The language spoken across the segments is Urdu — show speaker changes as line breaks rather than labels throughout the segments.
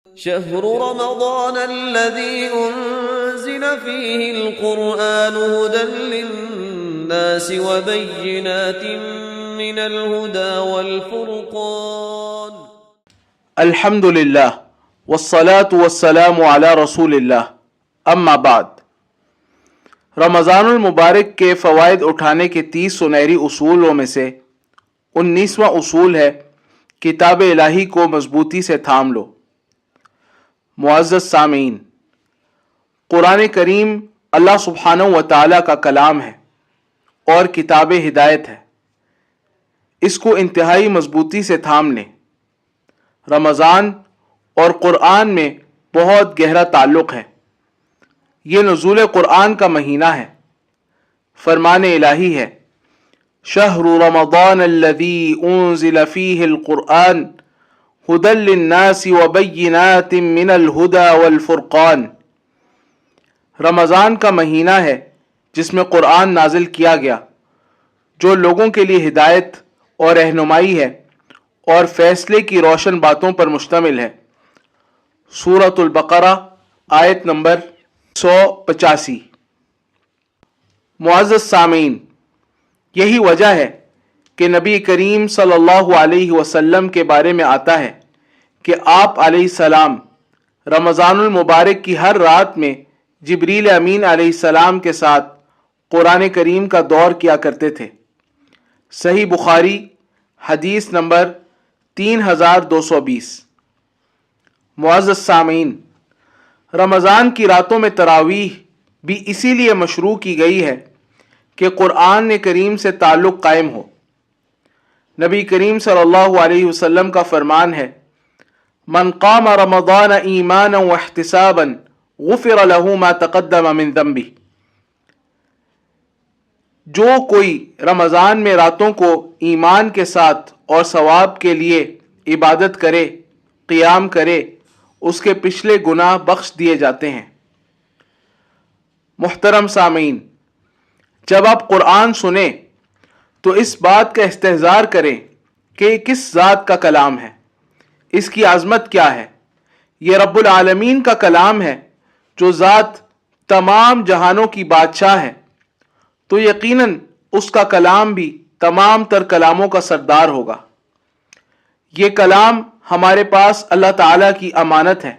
شهر رمضان الذي أنزل فيه القرآن هدى للناس وبينات من الهدى والفرقان
الحمد للہ والصلاة والسلام علی رسول اللہ، اما بعد۔ رمضان المبارک کے فوائد اٹھانے کے 30 سنہری اصولوں میں سے 19واں اصول ہے کتاب الہی کو مضبوطی سے تھام لو۔ معزز سامعین، قرآن کریم اللہ سبحانہ و تعالی کا کلام ہے اور کتاب ہدایت ہے۔ اس کو انتہائی مضبوطی سے تھام لیں۔ رمضان اور قرآن میں بہت گہرا تعلق ہے۔ یہ نزول قرآن کا مہینہ ہے۔ فرمان الہی ہے، شہر رمضان الذی انزل فیہ القرآن ھدی للناس وبینات من الھدی والفرقان۔ رمضان کا مہینہ ہے جس میں قرآن نازل کیا گیا، جو لوگوں کے لیے ہدایت اور رہنمائی ہے اور فیصلے کی روشن باتوں پر مشتمل ہے۔ سورۃ البقرہ آیت نمبر 185۔ معزز سامعین، یہی وجہ ہے کہ نبی کریم صلی اللہ علیہ وسلم کے بارے میں آتا ہے کہ آپ علیہ السلام رمضان المبارک کی ہر رات میں جبریل امین علیہ السلام کے ساتھ قرآن کریم کا دور کیا کرتے تھے۔ صحیح بخاری حدیث نمبر 3220۔ معزز سامعین، رمضان کی راتوں میں تراویح بھی اسی لیے مشروع کی گئی ہے کہ قرآن کریم سے تعلق قائم ہو۔ نبی کریم صلی اللہ علیہ وسلم کا فرمان ہے، من قام رمضان ایمانا واحتسابا غفر له ما تقدم من ذنبه۔ جو کوئی رمضان میں راتوں کو ایمان کے ساتھ اور ثواب کے لیے عبادت کرے، قیام کرے، اس کے پچھلے گناہ بخش دیے جاتے ہیں۔ محترم سامعین، جب آپ قرآن سنیں تو اس بات کا استحضار کریں کہ یہ کس ذات کا کلام ہے، اس کی عظمت کیا ہے۔ یہ رب العالمین کا کلام ہے جو ذات تمام جہانوں کی بادشاہ ہے، تو یقیناً اس کا کلام بھی تمام تر کلاموں کا سردار ہوگا۔ یہ کلام ہمارے پاس اللہ تعالیٰ کی امانت ہے۔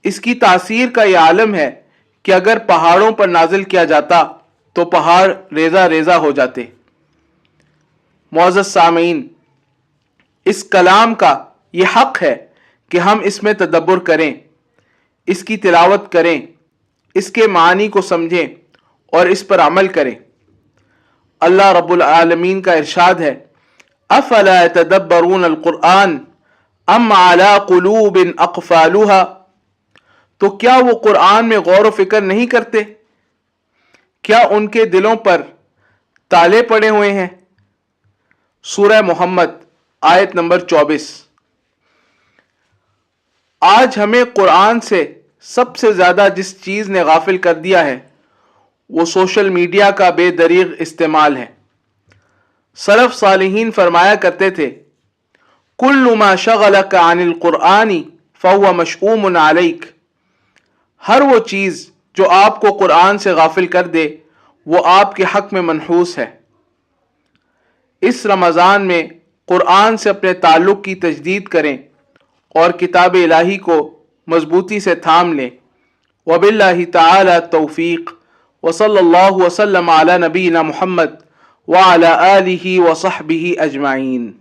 اس کی تاثیر کا یہ عالم ہے کہ اگر پہاڑوں پر نازل کیا جاتا تو پہاڑ ریزہ ریزہ ہو جاتے۔ معزز سامعین، اس کلام کا یہ حق ہے کہ ہم اس میں تدبر کریں، اس کی تلاوت کریں، اس کے معانی کو سمجھیں اور اس پر عمل کریں۔ اللہ رب العالمین کا ارشاد ہے، افلا يتدبرون القرآن ام علی قلوب اقفالها۔ تو کیا وہ قرآن میں غور و فکر نہیں کرتے؟ کیا ان کے دلوں پر تالے پڑے ہوئے ہیں؟ سورہ محمد آیت نمبر 24۔ آج ہمیں قرآن سے سب سے زیادہ جس چیز نے غافل کر دیا ہے وہ سوشل میڈیا کا بے دریغ استعمال ہے۔ سلف صالحین فرمایا کرتے تھے، کل ما شغلک عن القرآن فہو مشؤوم علیک۔ ہر وہ چیز جو آپ کو قرآن سے غافل کر دے وہ آپ کے حق میں منحوس ہے۔ اس رمضان میں قرآن سے اپنے تعلق کی تجدید کریں اور کتاب الہی کو مضبوطی سے تھام لیں۔ وباللہ تعالی توفیق، وصلی اللہ وسلم علی نبینا محمد وعلی آلہ وصحبہ اجمعین۔